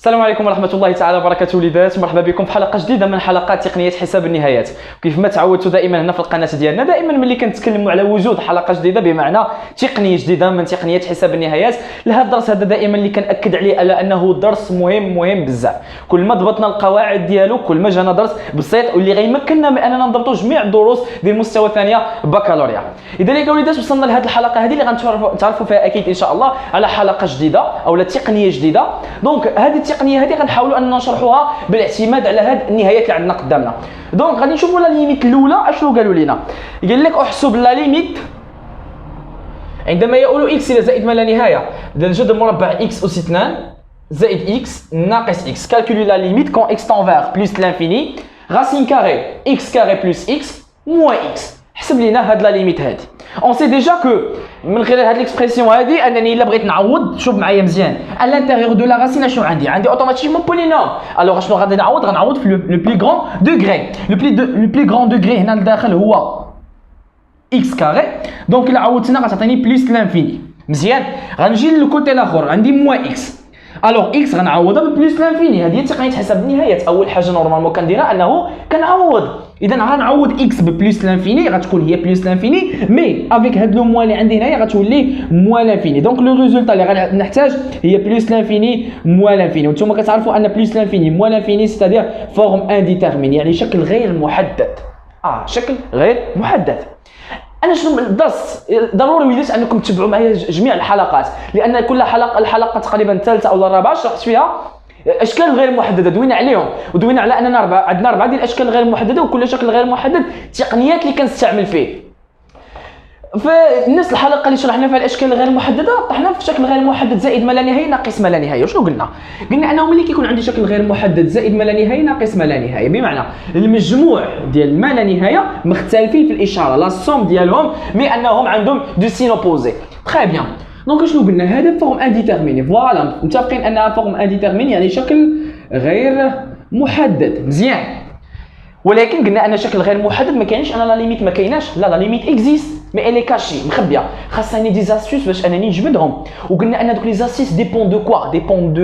السلام عليكم ورحمة الله تعالى وبركاته وليدات، مرحبا بكم في حلقة جديدة من حلقات تقنية حساب النهايات. كيف ما تعودتوا دائما هنا في القناة ديالنا، دائما ملي كنتكلموا على وجود حلقة جديدة بمعنى تقنية جديدة من تقنية حساب النهايات، لهذا الدرس هذا دائما اللي كنأكد عليه على أنه درس مهم بزاف. كل ما ضبطنا القواعد ديالو كل ما جانا درس بسيط واللي غيمكننا من أننا نضبطوا جميع الدروس ديال المستوى الثانية بكالوريا. إذا يا وليدات وصلنا لهذه الحلقة هذه اللي غنتعرفوا فيها أكيد إن شاء الله على حلقة جديدة أو تقنية جديدة. دونك هذه التقنية هذه غنحاولوا اننا نشرحوها بالاعتماد على هذه النهايات اللي عندنا قدامنا. دونك غادي نشوفوا لا ليميت الاولى اشنو قالوا لنا. قال لك احسب لا ليميت عندما يؤول اكس الى زائد ما لا نهايه ديال جذر مربع اكس اس 2 زائد اكس ناقص اكس. كالكولي لا ليميت كون اكس تون فيغ بلس لانفيني راسين كاري اكس كاري بلس اكس موان اكس. حسب لنا هاد لا ليميت هادي. اون سي ديجا كو من خلال هاد ليكسبرسيون هادي انني الا بغيت نعوض شوف معايا مزيان ا لانتيريور دو لا راسين اشنو عندي اوتوماتيكمون بولينوم. الوغ شنو غادي غنعوض في لو بلي غران دوغري. لو بلي غران دوغري هنا لداخل هو اكس كاري. دونك الا عوضتنا غتعطيني بلس لانفيني. مزيان غنجي للكوتي الاخر عندي موان اكس. الوغ اكس غنعوضها ببلس لانفيني. هذه هي تقنيه حساب النهايات. اول حاجه نورمالمون كنديرها انه كنعوض. اذا غنعوض اكس ببلس لانفيني غتكون هي بلس لانفيني مي افيك هاد لو موان اللي عندي هنايا غتولي موان لانفيني. دونك لو ريزولتا اللي غنحتاج هي بلس لانفيني موان لانفيني. وانتم كتعرفوا ان بلس لانفيني موان لانفيني ستادير فورم انديتيرميني يعني شكل غير محدد. شكل غير محدد. انا شنو الدرس ضروري وليت انكم تتبعوا معايا جميع الحلقات لان كل الحلقه تقريبا الثالثه او الرابعه شرحت فيها اشكال غير محدده دوينا عليهم ودوينا على اننا عندنا 4 ديال الاشكال غير محدده وكل شكل غير محدد تقنيات اللي كنستعمل فيه. فالنفس الحلقه اللي شرحنا فيها الاشكال الغير محدده طحنا في شكل غير محدد زائد ما لا نهايه ناقص ما لا نهايه. وشنو قلنا انه ملي كيكون عندي شكل غير محدد زائد ما لا نهايه ناقص ما لا نهايه بمعنى المجموع ديال ما لا نهايه مختلفين في الاشاره لا سوم ديالهم مي انهم عندهم دو سين اوبوزي. تري بيان. دونك شنو قلنا هذا فورم انديتيرميني. فوالا متفقين انها فورم انديتيرميني يعني شكل غير محدد. مزيان. ولكن قلنا ان شكل غير محدد ما كاينش انا لا ليميت ما كايناش. لا ليميت اكزيست مي الي كاشي مخبيه. خاصني دي زاستوس باش انني نجبدهم. وقلنا ان دوك لي زاستوس ديبون دو كوا ديبون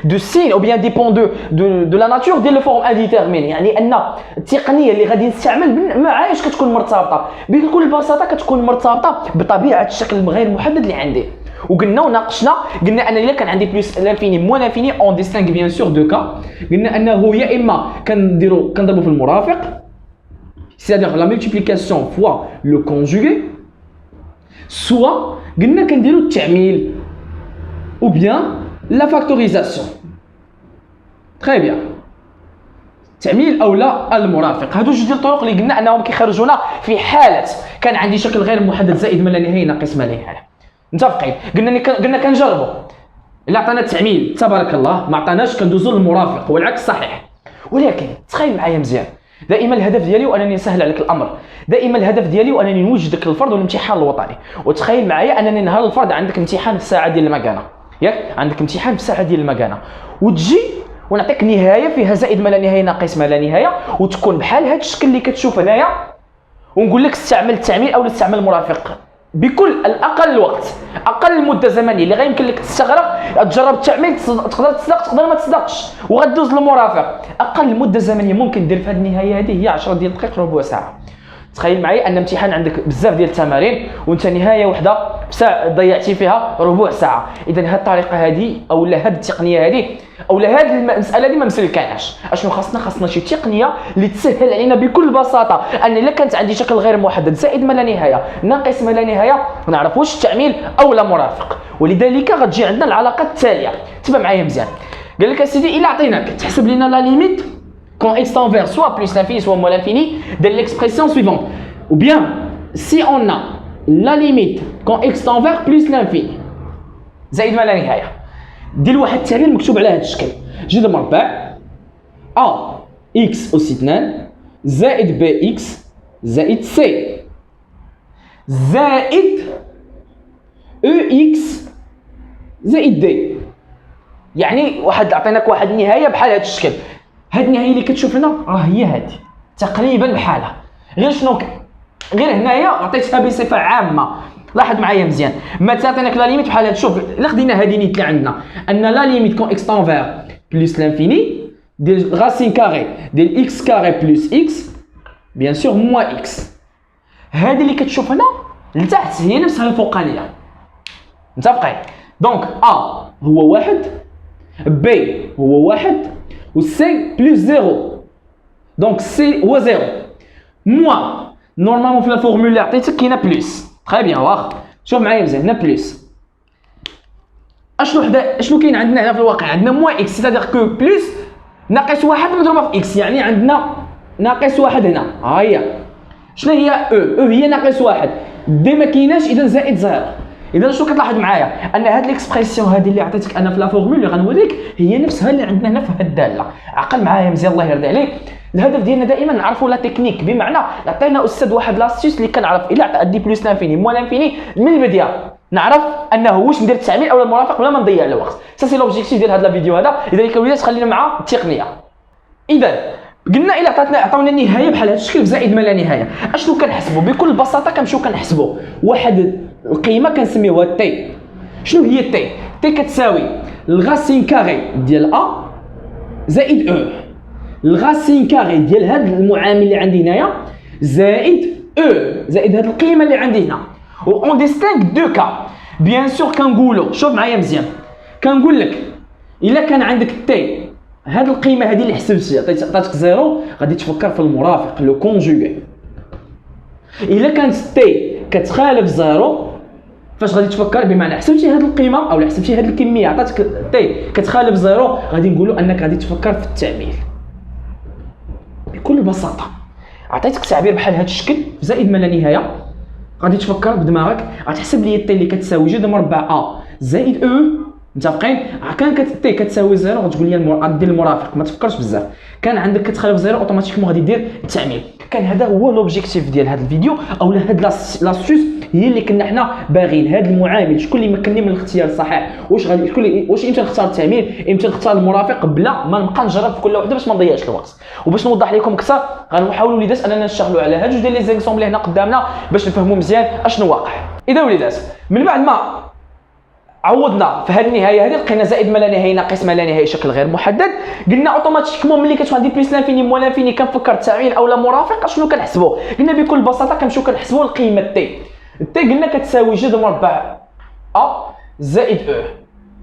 دو سين او بيان ديبون دو لا ناتور ديال لو فورم انديتيرميني. يعني ان التقنيه اللي غادي نستعمل معايا كتكون مرتبطه بكل بساطه كتكون مرتبطه بطبيعه الشكل الغير محدد اللي عندي. وقلنا وناقشنا قلنا ان الا كان عندي بلس لانفيني موان لانفيني اون ديستينغ بيان سور دو كا. قلنا انه يا اما كنضربوا في المرافق c'est-à-dire la multiplication fois le conjugué soit قلنا كنديروا التعميل ou bien la factorisation. très bien. التعميل او لا المرافق. هادو جوج ديال الطرق اللي قلنا انهم كيخرجونا في حاله كان عندي شكل غير محدد زائد ما لا نهايه ناقص ما لا نهايه. متفقين. قلنا كنجربوا الا عطانا التعميل تبارك الله ما عطاناش كندوزو للمرافق والعكس صحيح. ولكن تخيل معايا مزيان دائما الهدف ديالي وانني نسهل عليك الامر. دائما الهدف ديالي وانني نوجدك للفرض والامتحان الوطني. وتخيل معايا انني نهار الفرض عندك امتحان في الساعه ديال المكانه ياك عندك امتحان في الساعه ديال المكانه وتجي ونعطيك نهايه فيها زائد ما لا نهايه ناقص ما لا نهايه وتكون بحال هذا الشكل اللي كتشوف هنايا ونقول لك استعمل التعميل او استعمل المرافق بكل الاقل وقت اقل مده زمنيه اللي غيمكن لك تستغرق تجرب التعميل تقدر تصدق تقدر ما تصدقش وغدوز للمرافق. اقل مده زمنيه ممكن دير في هذه النهايه هذه هي 10 ديال الدقائق ربع ساعه. تخيل معايا ان امتحان عندك بزاف ديال التمارين وانت نهايه وحده ساعه ضيعتي فيها ربع ساعه. اذا هذه الطريقه هذه او هذه التقنيه هذه او هذه المساله هذه ما مسلكاناش. اشنو خاصنا شي تقنيه اللي تسهل علينا بكل بساطه ان الا كانت عندي شكل غير محدد زائد ما لا نهايه ناقص ما لا نهايه نعرف واش التعميل او لا مرافق. ولذلك غتجي عندنا العلاقه التاليه. تبع معايا مزيان. قال لك اسيدي الا عطيناك تحسب لنا لا ليميت quand x tend vers soit plus l'infini soit moins l'infini de l'expression suivante. Ou bien si on a la limite quand x tend vers plus l'infini زائد ما لا نهايه دير واحد التعبير مكتوب على هذا الشكل جذر مربع a x أس 2 زائد b x زائد c زائد e x زائد d. يعني عطيناك واحد النهايه بحال هذا الشكل. هاد النهايه اللي كتشوف هنا راه هي هادي تقريبا بحالها غير شنو غير هنايا عطيتها بصفه عامه. لاحظ معايا مزيان مثلا عطيناك لا ليميت بحال هاد. شوف الا خدينا هادي نيت اللي عندنا ان لا ليميت كون اكس تون فير بلس لانفيني ديال غاسين كاري ديال اكس كاري بلس اكس بيان سور موان اكس. هذه اللي كتشوف هنا لتحت هي نفسها الفوقانيه. متفقين؟ دونك ا هو واحد، بي هو واحد، و سي بلس زيرو. دونك سي هو زيرو موان نورمالمون في الفورمول اللي عطيتك كاينه بلس. تري بيان واخا شوف معايا مزيان هنا بلس. اشنو كاين عندنا هنا في الواقع؟ عندنا موان اكس سيتادير كو بلس ناقص واحد مضروبه في اكس، يعني عندنا ناقص واحد هنا. ها هي شنو هي او هي ناقص واحد، دي ما كايناش اذا زائد زيرو. اذا شنو كتلاحظ معايا ان هاد ليكسبرسيون هذه اللي عطيتك انا في لا فورمول اللي غنوريك هي نفسها اللي عندنا هنا في هاد الداله. عقل معايا مزيان الله يرضي عليك. الهدف ديالنا دائما نعرفوا لا تكنيك، بمعنى عطينا استاذ واحد لاستيس اللي كنعرف الا عطى دي بلس لانفيني موان لانفيني من البدايه نعرف انه واش ندير التعميل او المرافق بلا ما نضيع الوقت. سا سي لوبجيكتيف ديال هذا الفيديو هذا. لذلك الوليدات خلينا مع التقنيه. اذا قلنا الا عطاونا النهايه بحال هذا الشكل زائد ما لا نهايه، اشنو كنحسبوا؟ بكل بساطه كنمشيو كنحسبوا واحد القيمه كنسميوها تي. شنو هي تي؟ تي كتساوي الغاسين كاري ديال ا زائد او، الغاسين كاري ديال هذا المعامل اللي عندي هنايا زائد او زائد هذه القيمه اللي عندي هنا. و اون ديستينغ دو كا بيان سور كنقولوا شوف معايا مزيان. كنقول لك الا كان عندك تي هاد القيمه هذه اللي حسبتي عطاتك زيرو غادي تفكر في المرافق لو كونجوغي. الا كانت تي كتخالف زيرو فاش غادي تفكر؟ بمعنى حسبتي هاد القيمه او حسبتي هاد الكميه عطاتك تي كتخالف زيرو غادي نقولوا انك غادي تفكر في التعميل. بكل بساطه عطيتك تعبير بحال هاد الشكل زائد ما لا نهايه، غادي تفكر بدماغك غتحسب لي تي اللي كتساوي جوج مربع ا زائد او. متفقين؟ كان تي كتساوي زيرو غتقول لي غدير المرافق، ما تفكرش بزاف. كان عندك كتخالف زيرو اوتوماتيكمون غادي دير التعميل. كان هذا هو لوبجيكتيف ديال هذا الفيديو او هاد لاستوس هي اللي كنا حنا باغيين. هذا المعامل شكون اللي مكنني من الاختيار الصحيح؟ واش امتى نختار التعميل، امتى نختار المرافق بلا ما نبقى نجرب في كل وحده باش ما نضيعش الوقت. وباش نوضح لكم اكثر غنحاولوا وليدات اننا نشتغلوا على هاد جوج ديال لي زيكزومبل اللي هنا قدامنا باش نفهموا مزيان اشنو واقع. اذا وليدات من بعد ما عوضنا في هذه النهايه هذه لقينا زائد ما لا نهايه ناقص ما لا نهايه شكل غير محدد، قلنا اوتوماتيكمون ملي كتكون عندي بلس لانفيني موان لانفيني كنفكر التعميل او لا مرافق. شنو كنحسبوا؟ قلنا بكل بساطه كنمشيو كنحسبوا القيمه تي. التي قلنا كتساوي جذر مربع ا زائد او.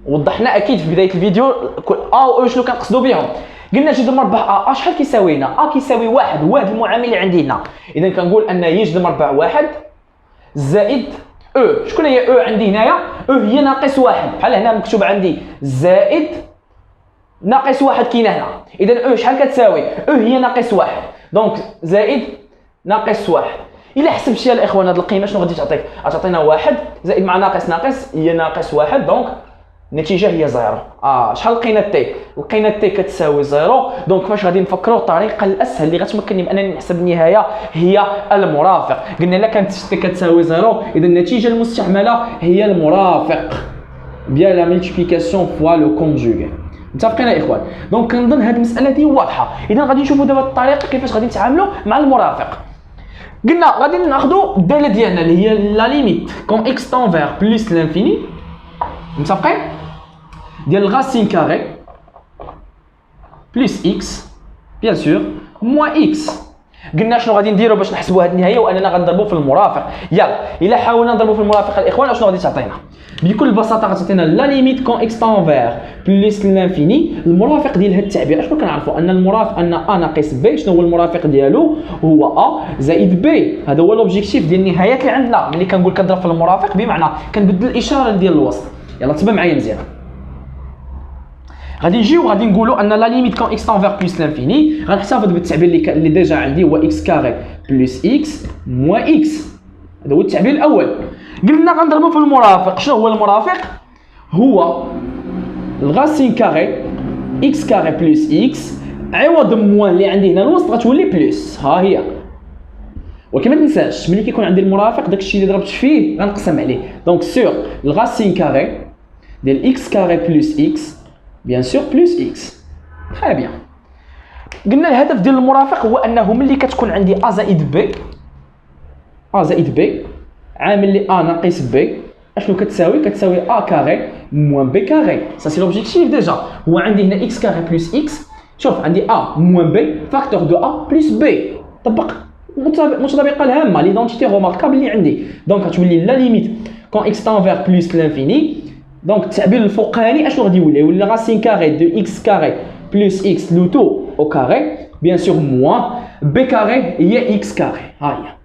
وضحنا اكيد في بدايه الفيديو ا و او شنو كنقصدوا بهم. قلنا جذر مربع ا شحال كيساوي هنا؟ ا كيساوي واحد، هو هذا المعامل اللي عندي هنا. اذا كنقول ان هي جذر مربع واحد زائد او. شكون هي او عندي هنايا؟ او هي ناقص واحد، بحال هنا مكتوب عندي زائد ناقص واحد كاينه هنا. اذا او شحال كتساوي؟ او هي ناقص واحد، دونك زائد ناقص واحد. الا حسبتي الاخوان هذه القيمه شنو غادي تعطيك؟ غتعطينا واحد زائد مع ناقص هي ناقص واحد، دونك النتيجه هي زيرو. شحال لقينا تي؟ لقينا تي كتساوي زيرو. دونك فاش غادي نفكروا الطريقه الاسهل اللي غتمكنني بانني نحسب النهايه هي المرافق. قلنا الا كانت تي كتساوي زيرو اذا النتيجه المستعمله هي المرافق بيان لا ملتيبليكاسيون فوا لو كونجوغي. متفقين يا اخوان؟ دونك كنظن هذه المساله دي واضحه. اذا غادي نشوفوا دابا الطريقه كيفاش غادي نتعاملوا مع المرافق. قلنا غادي ناخذوا الداله ديالنا اللي هي لا ليميت كون اكس تنفير بلس لانفيني. متفقين؟ ديال الغاسين كاري بلس اكس بيان سور موان اكس. قلنا شنو غادي نديروا باش نحسبوا هذه النهايه واننا غنضربوا في المرافق. يلا الا حاولنا نضربوا في المرافق الاخوان شنو غادي تعطينا؟ بكل بساطه غتعطينا لا ليميت كون اكس تنفير بلس لانفيني. المرافق ديال هذا التعبير شنو كنعرفوا؟ ان المرافق ان ا ناقص بي. شنو هو المرافق ديالو؟ هو ا زائد بي. هذا هو لوبجيكتيف ديال النهايات اللي عندنا. ملي كنقول كنضرب في المرافق بمعنى كنبدل الاشاره ديال الوسط. يلا تبع معايا مزيان. غادي نجيو غادي نقولوا ان لا ليميت كون اكس تنفير بلس لانفيني غنحتفظ بالتعبير اللي ديجا عندي هو اكس كاري بلس اكس موان اكس. هذا هو التعبير الاول. قلنا غنضربوا في المرافق. شنو هو المرافق؟ هو الغاسين كاري اكس كاري بلس اكس عوض موان اللي عندي هنا الوسط غتولي بلس. ها هي. ولكن ما تنساش ملي كيكون عندي المرافق داكشي اللي ضربت فيه غنقسم عليه. دونك سور الغاسين كاري ديال اكس كاري بلس اكس بيان سور بلس اكس. تري بيان. قلنا الهدف ديال المرافق هو انه ملي كتكون عندي ا زائد بي عامل لي ا ناقص بي اشنو كتساوي؟ كتساوي a كاري موان b كاري. سا سي لوبجيكتيف ديجا. هو عندي هنا x كاري بلس x. شوف عندي a موان b فاكتور دو a بلس b. طبق متطابقه الهامه ليدونتيتي روماركابل اللي عندي. دونك غتولي لا ليميت كون x تان فيغ بلس لانفيني. دونك التعبير الفوقاني اشنو غادي يولي؟ يولي راسين كاري دو x كاري بلس x لو تو او كاري بيان سور موان b كاري هي x كاري. ها هي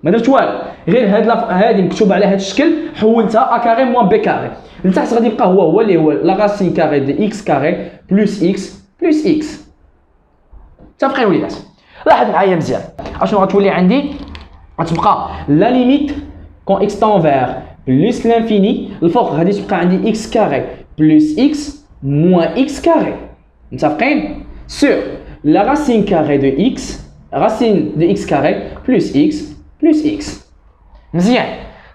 ما درت والو، غير هادي مكتوبه على هذا الشكل حولتها ا كاري موان b كاري. لتحت غادي يبقى هو اللي هو لا راسين كاري دو x كاري بلس x بلس x. متفقين وليدات؟ لاحظ معايا مزيان اشنو غتولي عندي؟ غتبقى لا ليميت كون x تان فيغ بلس لانفيني. الفوق غادي تبقى عندي x كاري بلس x موان x كاري. متفقين؟ سور لا راسين كاري دو x راسين دو x كاري بلس x بلس x. مزيان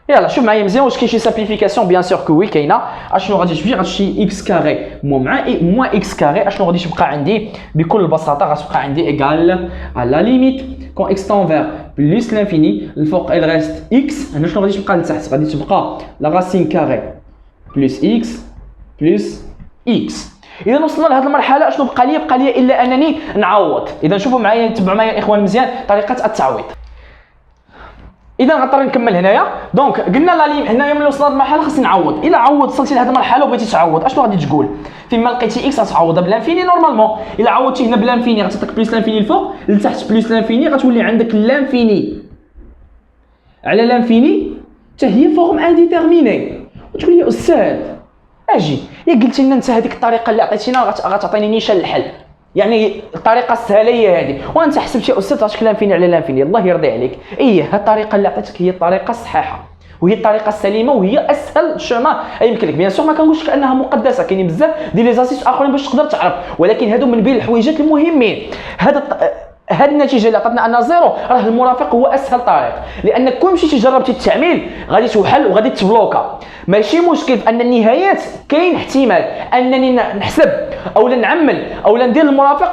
يلا شوف معايا مزيان واش كاين شي سامبليفيكاسيون؟ بيان سور كو وي كاينه. اشنو غادي تجي؟ غتمشي x كاري موان x كاري. اشنو غادي تبقى عندي؟ بكل بساطه غتبقى عندي ايغال على ليميت كون x تان فيغ بلس لانفيني. الفوق il reste x. هنا شنو غادي تبقى لتحت؟ غادي تبقى لا راسين كاري بلس x بلس x. اذا وصلنا لهذه المرحله اشنو بقى لي؟ بقى لي الا انني نعوض. اذا شوفوا معايا تبعوا معايا الاخوان مزيان طريقه التعويض. اذا غنضطر نكمل هنايا. دونك قلنا لا ليم هنايا ملي وصلنا للمرحله خاصني نعوض. الا عوض وصلتي لهذه المرحله وبغيتي تعوض اشنو غادي تقول؟ فيما لقيتي اكس غتعوضها بلانفيني نورمالمون. الا عوضتي هنا بلانفيني غتعطيك بلس لانفيني الفوق، لتحت بلس لانفيني غتولي عندك لانفيني على لانفيني حتى هي فورم انديتيرميني. وتقول لي استاذ اجي يا قلتي لنا انت هذيك الطريقه اللي عطيتينا غتعطيني نيشان الحل، يعني الطريقه السهله هي هذه، وانت حسبتي يا استاذ تعطيك لانفيني على لانفيني. الله يرضي عليك، هاد الطريقه اللي عطيتك هي الطريقه الصحيحه وهي الطريقه السليمه وهي اسهل شوما يمكن لك. بيان سور ما كنقولش انها مقدسه، كاينين بزاف ديال لي زاسيس اخرين باش تقدر تعرف، ولكن هادو من بين الحويجات المهمين. هاد النتيجه اللي عطاتنا ان زيرو راه المرافق هو اسهل طريق، لان كل مشيتي جربتي التعميل غادي توحل وغادي تبلوكا. ماشي مشكل في ان النهايات كاين احتمال انني نحسب اولا نعمل اولا ندير المرافق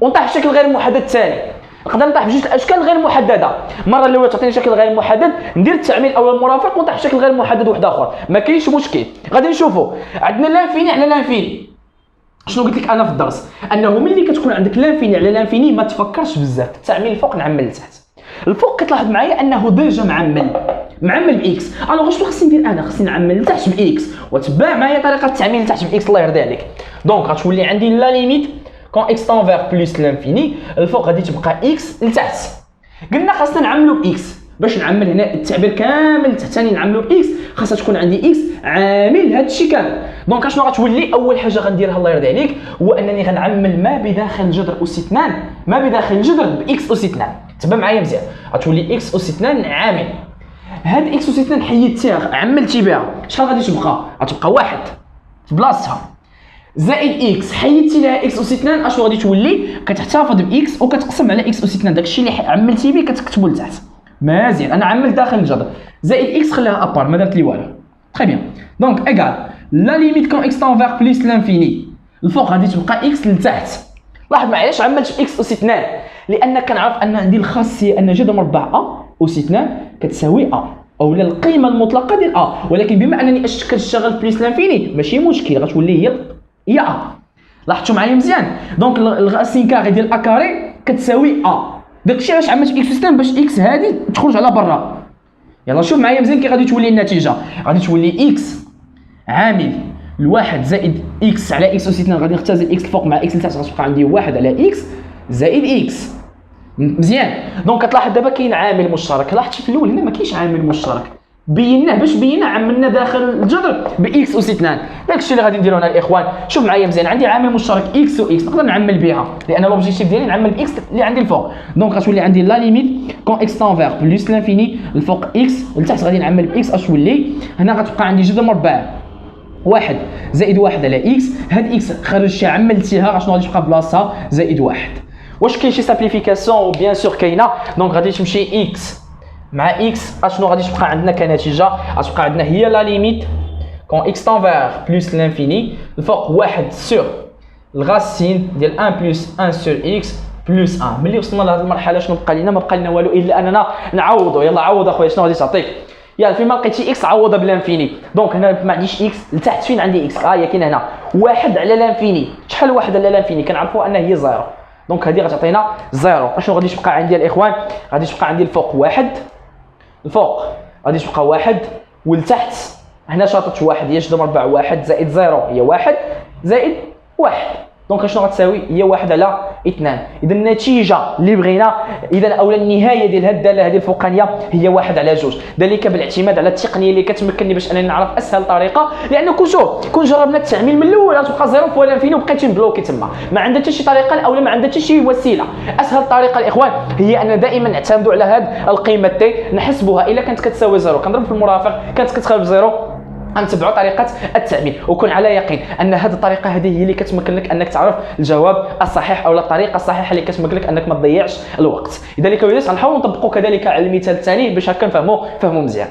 ونطيح بشكل غير محدد ثاني. نقدر نطيح بجوج الاشكال غير محدده. المره الاولى تعطيني شكل غير محدد ندير التعميل او المرافق ونطيح بشكل غير محدد واحد اخر، ما كاينش مشكل. غادي نشوفوا عندنا لانفيني على لانفيني. شنو قلت لك انا في الدرس؟ انه ملي كتكون عندك لانفيني على لانفيني ما تفكرش بزاف، التعميل الفوق نعمل لتحت. الفوق كتلاحظ معايا انه ديجا معمل باكس. الوغ شنو خصني ندير انا؟ خصني نعمل لتحت باكس وتبع معايا طريقه التعميل لتحت باكس. الله يرضي عليك. دونك غتولي عندي لا ليميت كون اكس تان فيغ بلس لانفيني. الفوق غادي تبقى اكس لتحت. قلنا خاصنا نعملوا باكس باش نعمل هنا التعبير كامل تحتاني نعملوا باكس خاصها تكون عندي اكس عامل هذا الشيء كامل. دونك اشنو غتولي؟ اول حاجه غنديرها الله يرضي عليك هو انني غنعمل ما بداخل الجذر اس 2، ما بداخل الجذر باكس اس 2. تبع معايا مزيان. غتولي اكس اس 2 عامل هاد اكس اس 2 حيدتيها عملتي بها شحال غادي تبقى؟ غتبقى واحد في بلاصتها زائد اكس حيدتي لها اكس اس 2. اشنو غادي تولي؟ كتحتفظ باكس وكتقسم على اكس اس 2. داكشي اللي عملتي به كتكتبو لتحت. مزيان انا عملت داخل الجذر زائد اكس خليها ابار ما درت لي والو. تري بيان. دونك ايغال لا ليميت كون اكس تان فيغ بلس لانفيني. الفوق غادي تبقى اكس لتحت. لاحظ معايا علاش عملت اكس اس 2؟ لان كنعرف ان عندي الخاصيه ان جذر مربع ا اس 2 كتساوي ا اولا القيمه المطلقه ديال ا، ولكن بما انني كنشتغل بلس لانفيني ماشي مشكل غتولي هي ا. لاحظتوا معايا مزيان؟ دونك الغاسين كاري ديال ا كاري كتساوي ا. داكشي علاش عملت اكس اس 2 باش اكس هادي تخرج على برا. يلا شوف معايا مزيان كي غادي تولي النتيجه. غادي تولي اكس عامل الواحد زائد اكس على اكس اس 2. غادي نختزل اكس الفوق مع اكس لتحت غتبقى عندي واحد على اكس زائد اكس. مزيان. دونك كتلاحظ دابا كاين عامل مشترك. لاحظت في الاول هنا ما كاينش عامل مشترك، بيناه باش بينا عملنا داخل الجذر باكس اس 2. داكشي اللي غادي نديرو هنا الاخوان. شوف معايا مزيان عندي عامل مشترك اكس و اكس نقدر نعمل بها لان لوبجيكتيف ديالي نعمل باكس اللي عندي الفوق. دونك غتولي عندي لا ليميت كون اكس تان فيغ بلس لانفيني. الفوق اكس لتحت غادي نعمل باكس. اش تولي هنا غتبقى عندي جذر مربع واحد زائد واحد على اكس. هاد اكس خرجتيها عملتيها شنو غادي تبقى بلاصتها؟ زائد واحد. واش كاين شي سامبليفيكاسيون؟ بيان سور كاينه. دونك غادي تمشي اكس مع اكس اشنو غادي تبقى عندنا كنتيجه؟ غتبقى عندنا هي لا ليميت كون اكس تان فيغ بلس لانفيني. الفوق واحد سور الغاسين ديال 1 بلس 1 سور اكس بلس 1. ملي وصلنا لهاد المرحله شنو بقى لنا؟ ما بقى لنا والو الا اننا نعوضوا. يلا عوض اخويا. شنو غادي تعطيك؟ يلا فيما لقيتي اكس عوضها بلانفيني. دونك هنا ما عنديش اكس، لتحت فين عندي اكس؟ هي كاينه هنا 1 على لانفيني. شحال 1 على لانفيني؟ كنعرفوا انها هي زيرو. دونك هذه غتعطينا زيرو. اشنو غادي تبقى عندي الاخوان؟ غادي تبقى عندي الفوق 1، الفوق غادي تبقى 1، والتحت هنا شاطت 1 هي جذر مربع 1 زائد زيرو هي 1 زائد 1. دونك شنو غتساوي؟ هي 1 على 2. اذا النتيجه اللي بغينا اذا اولا النهايه ديال هذه الداله هذه الفوقانيه هي 1 على 2، ذلك بالاعتماد على التقنيه اللي كتمكنني باش انني نعرف اسهل طريقه، لان كون جربنا التعميل من الاول غتبقى زيرو في لانفيني وبقيتي مبلوكي تما، ما عندها حتى شي طريقه اولا ما عندها حتى شي وسيله. اسهل طريقه الاخوان هي ان دائما نعتمدوا على هذه القيمه تي نحسبوها الا كانت كتساوي زيرو كنضرب في المرافق، كانت كتخالف زيرو غنتبعوا طريقه التعميل، وكن على يقين ان هذه الطريقه هذه هي اللي كتمكن لك انك تعرف الجواب الصحيح او الطريقه الصحيحه اللي كتمكن لك انك ما تضيعش الوقت. لذلك وليدات غنحاولوا نطبقوا كذلك على المثال الثاني باش هكا نفهموا مزيان.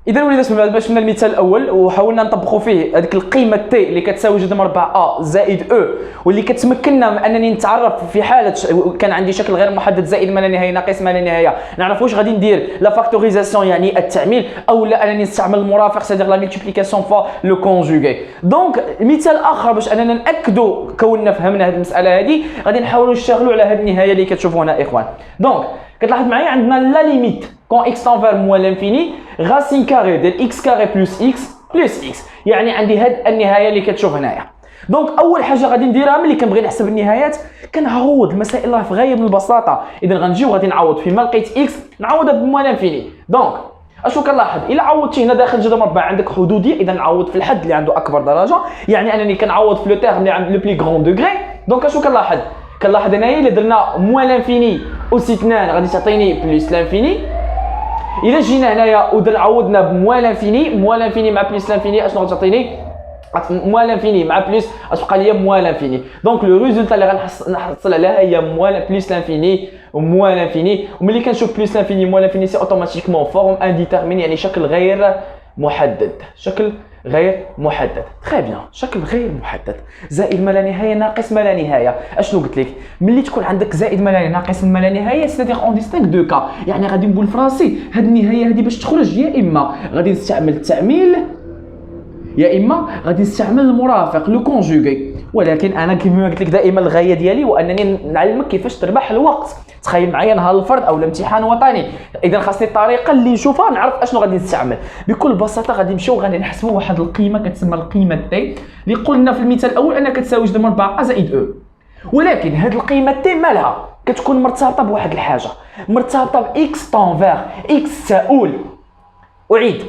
اذا وليدات باش شفنا المثال الاول وحاولنا نطبقوا فيه هذيك القيمه تي اللي كتساوي جذر مربع ا زائد او، واللي كتمكننا من انني نتعرف في حاله كان عندي شكل غير محدد زائد ما لا نهايه ناقص ما لا نهايه، نعرف واش غادي ندير لا فاكتوريزاسيون يعني التعميل او لا انني نستعمل المرافق سيدير لا ملتيبليكاسيون فوا لو كونجوغي. دونك مثال اخر باش اننا ناكدوا كوننا فهمنا هذه المساله هذه غادي نحاولوا نشتغلوا على هذه النهايه اللي كتشوفوا هنا اخوان. دونك كتلاحظ معايا عندنا لا ليميت quand x tend vers moins l'infini racine carré ديال x carré plus x يعني عندي هاد النهايه اللي كتشوف هنايا. دونك اول حاجه غادي نديرها ملي كنبغي نحسب النهايات كنعوض المسائل راه في غايه من البساطه. اذا غنجيو غادي نعوض فيما لقيت x نعوضها بموان انفيني. دونك اشنو كنلاحظ؟ الا عوضتي هنا داخل جذر مربع عندك حدوديه، اذا نعوض في الحد اللي عنده اكبر درجه، يعني انني كنعوض في لو تيرم اللي عنده لو بلي غران دوغري. دونك اشنو كنلاحظ هنايا الا درنا موان لانفيني اوسي 2 غادي تعطيني بلس لانفيني. الا جينا هنايا عوضنا بموان لانفيني مع بلس لانفيني اشنو غتعطيني؟ موان لانفيني مع بلس غتبقى ليا موان لانفيني. دونك لو ريزولتا اللي غنحصل عليها هي موان بلس لانفيني وموان لانفيني. وملي كنشوف بلس لانفيني موان لانفيني سي اوتوماتيكمون فورم انديتيرميني يعني شكل غير محدد، شكل غير محدد. تري بيان، شكل غير محدد زائد ما لا نهايه ناقص ما لا نهايه. اشنو قلت لك؟ ملي تكون عندك زائد ما لا نهايه ناقص ما لا نهايه سيدير اون ديستينك دو كا، يعني غادي نقول في راسي هاد النهايه هذه باش تخرج يا اما غادي نستعمل التعميل يا اما غادي نستعمل المرافق لو كونجوغي. ولكن انا كما قلت لك دائما الغايه ديالي وانني نعلمك كيفاش تربح الوقت. تخيل معايا نهار الفرد او الامتحان وطني، اذا خاصني الطريقه اللي نشوفها نعرف اشنو غادي نستعمل. بكل بساطه غادي نمشيو غادي نحسبوا واحد القيمه كتسمى القيمه تي اللي قلنا في المثال الاول انها كتساوي جذر مربع ا زائد او. ولكن هاد القيمه تي مالها؟ كتكون مرتبطه بواحد الحاجه، مرتبطه باكس طونفير اكس تؤول. اعيد،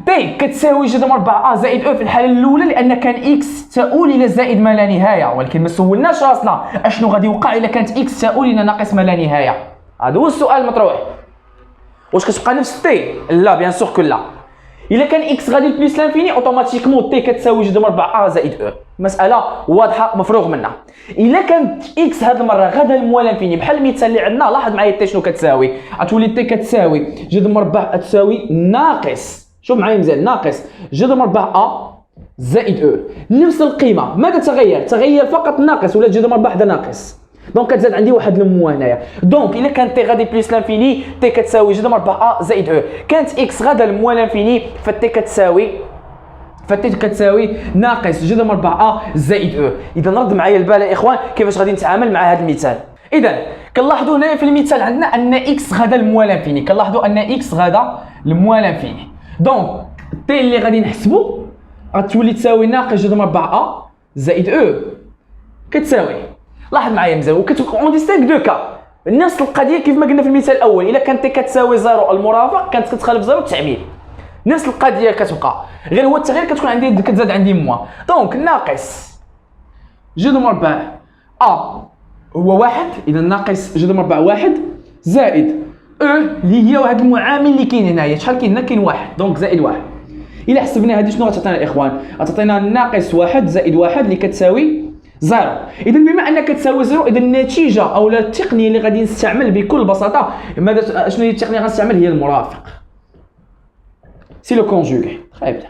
تي كتساوي جذر مربع ا زائد او في الحاله الاولى لان كان اكس تؤول الى زائد ما لا نهايه، ولكن ما سولناش راسنا اشنو غادي يوقع الا كانت اكس تؤول الى ناقص ما لا نهايه. هذا هو السؤال المطروح. واش كتبقى نفس تي؟ لا بيان سور كو لا. الا كان اكس غادي بلس لانفيني اوتوماتيكمون تي كتساوي جذر مربع ا زائد او. مساله واضحه مفروغ منها. الا كانت اكس هذه المره غادا لموال لانفيني بحال المثال اللي عندنا، لاحظ معايا تي شنو كتساوي؟ غتولي تي كتساوي جذر مربع تساوي ناقص، شوف معايا مزيان، ناقص جذر مربع ا زائد او. نفس القيمه ماذا تغير فقط ناقص ولا جذر مربع هذا ناقص. دونك كتزاد عندي واحد الموا هنايا. دونك الا كانت تي غادي بلس لانفيني تي كتساوي جذر مربع ا زائد او، كانت اكس غادا لموا لانفيني فتي كتساوي ناقص جذر مربع ا زائد او. اذا رد معايا البال يا اخوان كيفاش غادي نتعامل مع هذا المثال. اذا كنلاحظوا هنا في المثال عندنا ان اكس غادا لموا لانفيني، كنلاحظوا ان اكس غادا لموا لانفيني. دونك تي اللي غادي نحسبوا غتولي تساوي ناقص جذر مربع ا زائد او كتساوي، لاحظ معايا مزيان، وكتكون اون ديستينك دو كا نفس القضيه كيف ما قلنا في المثال الاول. الا كانت تي كتساوي زيرو المرافق كانت كتخالف زيرو التعميل، نفس القضيه كتبقى، غير هو التغيير كتكون عندي كتزاد عندي موا. دونك ناقص جذر مربع ا هو واحد، اذا ناقص جذر مربع واحد زائد او اللي هي واحد المعامل اللي كاين هنايا، شحال كاين هنا؟ كاين واحد، دونك زائد واحد. الا حسبنا هذه شنو غتعطينا الاخوان؟ غتعطينا ناقص واحد زائد واحد اللي كتساوي زيرو. اذا بما انها كتساوي زيرو اذا النتيجه او التقنيه اللي غادي نستعمل بكل بساطه شنو هي التقنيه غنستعمل؟ هي المرافق، سي لو كونجوغي. تري بيان،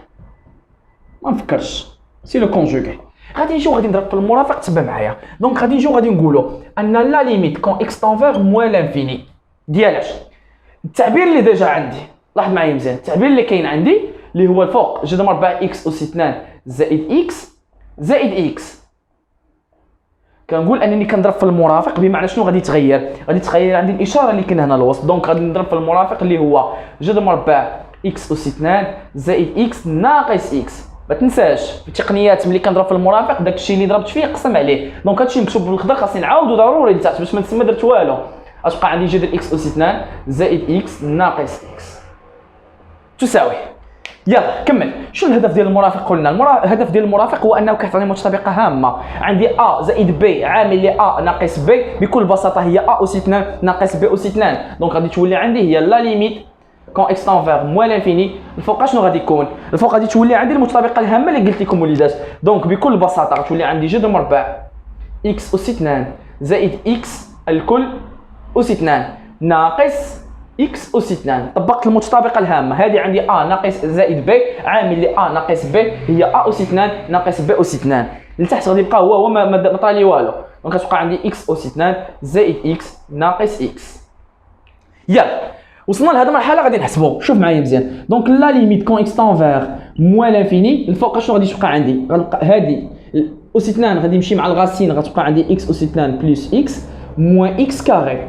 ما نفكرش، سي لو كونجوغي. غادي نجيو غادي نضرب في المرافق، تبع معايا. دونك غادي نجيو غادي نقولوا ان لا ليميت كون اكس طونفير موال لانفيني ديالاش التعبير اللي ديجا عندي. لاحظ معايا مزيان التعبير اللي كاين عندي اللي هو الفوق جذر مربع اكس اس 2 زائد اكس زائد اكس. كنقول انني كنضرب في المرافق بمعنى شنو غادي يتغير؟ غادي تغير عندي الاشاره اللي كاين هنا الوسط، دونك غادي نضرب في المرافق اللي هو جذر مربع اكس اس 2 زائد اكس ناقص اكس. ما تنساش في التقنيات ملي كنضرب في المرافق داكشي اللي ضربت فيه قسم عليه، دونك هادشي مكتوب بالخضر خاصني نعاودو ضروري لتحت باش ما نسمى درت والو. اش بقى عندي جذر اكس اس 2 زائد اكس ناقص اكس تساوي. يلا كمل. شنو الهدف ديال المرافق؟ قلنا الهدف ديال المرافق هو انه كيعطيني متطابقه هامه. عندي ا زائد ب عامل لي ا ناقص ب بكل بساطه هي ا اس 2 ناقص ب اس 2، دونك غادي تولي عندي هي لا ليميت كون اكس تون فيغ موان لانفيني. الفوق شنو غادي يكون؟ الفوق غادي تولي عندي المتطابقه الهامه اللي قلت لكم وليدات، دونك بكل بساطه غتولي عندي جذر مربع اكس اس 2 زائد اكس الكل اس 2 ناقص اكس اس 2. طبقت المتطابقه الهامه هذه عندي ا ناقص زائد ب عامل لي ا ناقص ب هي ا اس 2 ناقص ب اس 2. لتحت غادي يبقى هو ما طالي والو، دونك غتبقى عندي اكس اس 2 زائد اكس ناقص اكس. يلا وصلنا لهذه المرحله غادي نحسبوا. شوف معايا مزيان، دونك لا ليميت كون اكس تون فيغ موان لانفيني الفوق شنو غادي تبقى عندي؟ غنبقى هذه اس 2 غادي نمشي مع الغاسين غتبقى عندي اكس اس 2 بلس اكس موان اكس كاري.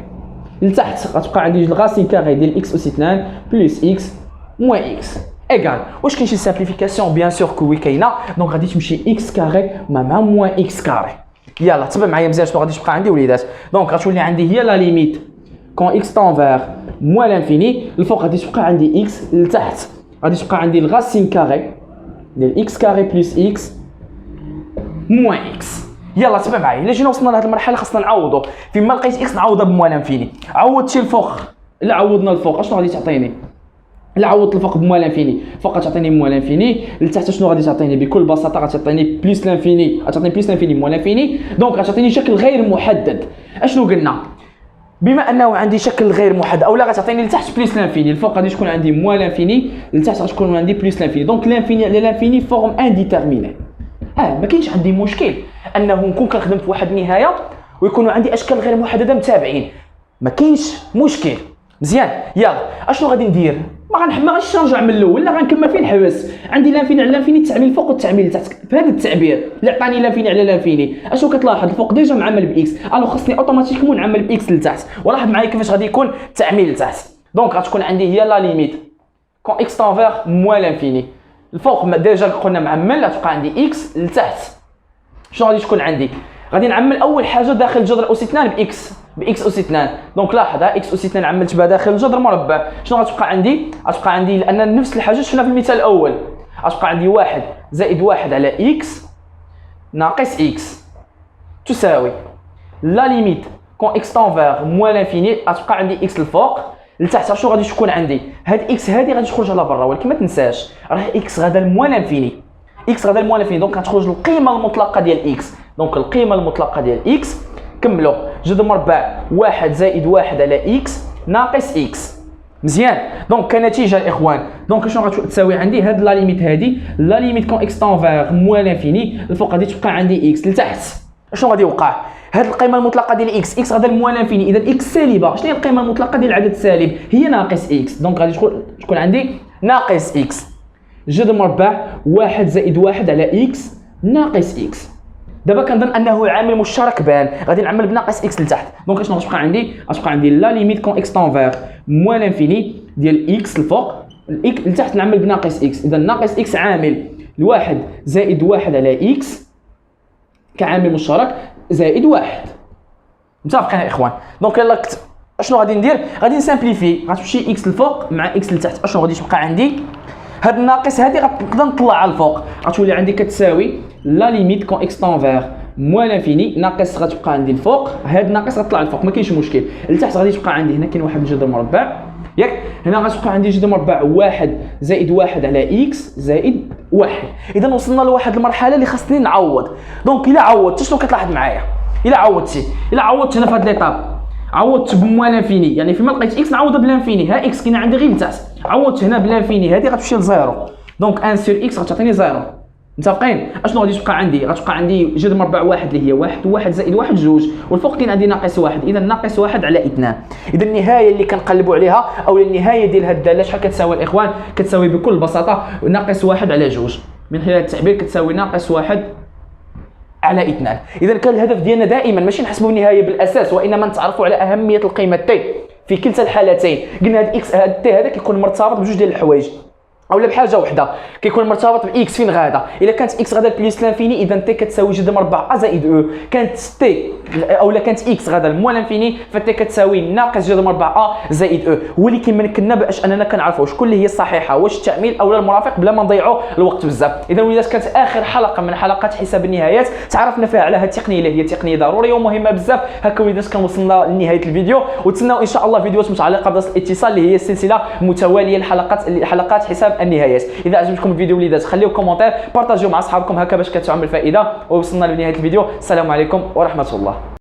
لتحت غتبقى عندي الغاسين كاري ديال اكس اس 2 بلس اكس موان اكس ايغال. واش كاين شي سامبليفيكاسيون؟ بيان سور كوي كاينه، دونك غادي تمشي اكس كاري مع موان اكس كاري. يلا تبع معايا مزيان شنو غادي تبقى عندي وليدات. دونك غتولي عندي هي لا ليميت كون اكس تون فيغ موان لانفيني الفوق غادي تبقى عندي اكس، لتحت غادي تبقى عندي الغاسين كاري ديال اكس كاري بلس اكس موان اكس. يلا تبع معايا. الا جينا وصلنا لهاد المرحله خاصنا نعوضوا. فيما لقيت اكس نعوضها بموان لانفيني. عوضت شي الفوق، الا عوضنا الفوق شنو غادي تعطيني؟ الا عوضت الفوق بموان لانفيني فوق غتعطيني موان لانفيني، لتحت شنو غادي تعطيني؟ بكل بساطه غتعطيني بلس لانفيني، غتعطيني بلس لانفيني موان لانفيني، دونك غتعطيني شكل غير محدد. اشنو قلنا؟ بما انه عندي شكل غير محدد اولا غتعطيني لتحت بلس لانفيني، الفوق غادي تكون عندي موان لانفيني، لتحت غتكون عندي بلس لانفيني، دونك لانفيني على لانفيني فورم انديتيرميني. ما كاينش عندي مشكل انه نكون كنخدم في واحد النهايه ويكونوا عندي اشكال غير محدده متابعين، ما كاينش مشكل. مزيان. يلا اشنو غادي ندير؟ ما غاديش نرجع من الاول، لا غنكمل فين نحبس. عندي لانفيني على لانفيني التعبير الفوق والتعبير لتحت. في هذا التعبير اللي عطاني لانفيني على لانفيني اشنو كتلاحظ؟ الفوق ديجا معمل باكس، الو خصني اوتوماتيكمون نعمل باكس لتحت. ولاحظ معايا كيفاش غادي يكون التعميل لتحت. دونك غتكون عندي هي لا ليميت كون اكس تون فيغ موان لانفيني الفوق ديجا قلنا معمل، غتبقى عندي اكس لتحت شنو غادي تكون عندي؟ غادي نعمل اول حاجه داخل جذر اس 2 باكس اس 2، دونك لاحظ اكس اس 2 عملت بها داخل جذر مربع. شنو غتبقى عندي؟ غتبقى عندي لان نفس الحاجه شفنا في المثال الاول، غتبقى عندي 1 زائد 1 على اكس ناقص اكس تساوي لا ليميت كون اكس تون فيغ موان لانفيني غتبقى عندي اكس الفوق، لتحت شنو غادي تكون عندي؟ هاد اكس هادي غادي تخرج على برا، ولكن ما تنساش راه اكس غادا الموان لانفيني، اكس غادا الموان لانفيني، دونك غتخرج القيمه المطلقه ديال اكس، دونك القيمه المطلقه ديال اكس كملوا جذر مربع 1 زائد 1 على اكس ناقص اكس. مزيان. دونك كنتيجه الاخوان دونك شنو غتساوي عندي؟ هاد لا ليميت هادي لا ليميت كون اكس تون فيغ موان لانفيني الفوق غادي تبقى عندي اكس، لتحت شنو غادي يوقع؟ هاد القيمه المطلقه ديال اكس غادا الموان لانفيني، اذا اكس سالبه. شنو هي القيمه المطلقه ديال العدد السالب؟ هي ناقص اكس، دونك غادي تكون عندي ناقص اكس جذر مربع 1 زائد 1 على اكس ناقص اكس. دابا كنظن انه عامل مشترك بان، غادي نعمل بناقص اكس لتحت، دونك شنو غتبقى عندي؟ غتبقى عندي لا ليميت كون اكس تون فيغ موان لانفيني ديال اكس الفوق لتحت نعمل بناقص اكس، اذا ناقص اكس عامل 1 زائد 1 على اكس كعامل مشترك زائد 1. متفقين يا اخوان؟ دونك يلا اشنو غادي ندير؟ غادي نسامبليفي، غتمشي اكس الفوق مع اكس لتحت، اشنو غادي تبقى عندي؟ هاد الناقص هادي غنقدر نطلع على الفوق، غتولي عندي كتساوي لا ليميت كون اكس تون فيغ موان لانفيني ناقص غتبقى عندي الفوق، هاد ناقص غتطلع الفوق ما كاينش مشكل، لتحت غادي تبقى عندي هنا كاين واحد الجذر مربع ياك، هنا غتبقى عندي جذر مربع 1 زائد 1 على اكس زائد 1. اذا وصلنا لواحد المرحله اللي خاصني نعوض. دونك الا عوضت شنو كتلاحظ معايا؟ الا عوضت هنا في هاد ليطاب عوضت بموان لانفيني، يعني فيما لقيت اكس نعوضها بلانفيني، ها اكس كاينه عندي غير لتحت، عوضت هنا بلانفيني هذه غتمشي لزيرو، دونك 1 سور اكس غتعطيني زيرو. متفقين؟ اشنو غادي تبقى عندي؟ غتبقى عندي جذر مربع واحد اللي هي واحد، وواحد زائد واحد جوج، والفوق كاين عندي ناقص واحد، اذا ناقص واحد على اثنان. اذا النهايه اللي كنقلبوا عليها او النهايه ديال هاد الداله شحال كتساوي الاخوان؟ كتساوي بكل بساطه ناقص واحد على جوج، من خلال التعبير كتساوي ناقص واحد على اثنان. اذا كان الهدف ديالنا دائما ماشي نحسبوا النهايه بالاساس، وانما نتعرفوا على اهميه القيمه تي في كلتا الحالتين. قلنا هاد اكس هاد تي هذا كيكون مرتبط بجوج ديال الحوايج اولا بحاجه وحده، كيكون مرتبط باكس فين غادا. الا كانت اكس غادا بليس لانفيني اذا تي كتساوي جذر مربع ا زائد او، كانت تي اولا كانت اكس غادا لموال لانفيني فتي كتساوي ناقص جذر مربع ا زائد او. هو اللي كيمكننا باش اننا كنعرفوا شكون اللي هي الصحيحه، واش التعميل اولا المرافق بلا ما نضيعوا الوقت بزاف. اذا ولات كانت اخر حلقه من حلقات حساب النهايات تعرفنا فيها على هذه التقنيه اللي هي تقنيه ضروريه ومهمه بزاف. هكا وليدات كنوصلنا لنهايه الفيديو، وتسناو ان شاء الله فيديوهات متعلقه بدرس الاتصال اللي هي السلسله متواليه لحلقات حساب النهايات. اذا عجبكم الفيديو وليدات خليو كومونتير، بارطاجيو مع اصحابكم هكا باش كتعم الفائده. ووصلنا لنهايه الفيديو، السلام عليكم ورحمه الله.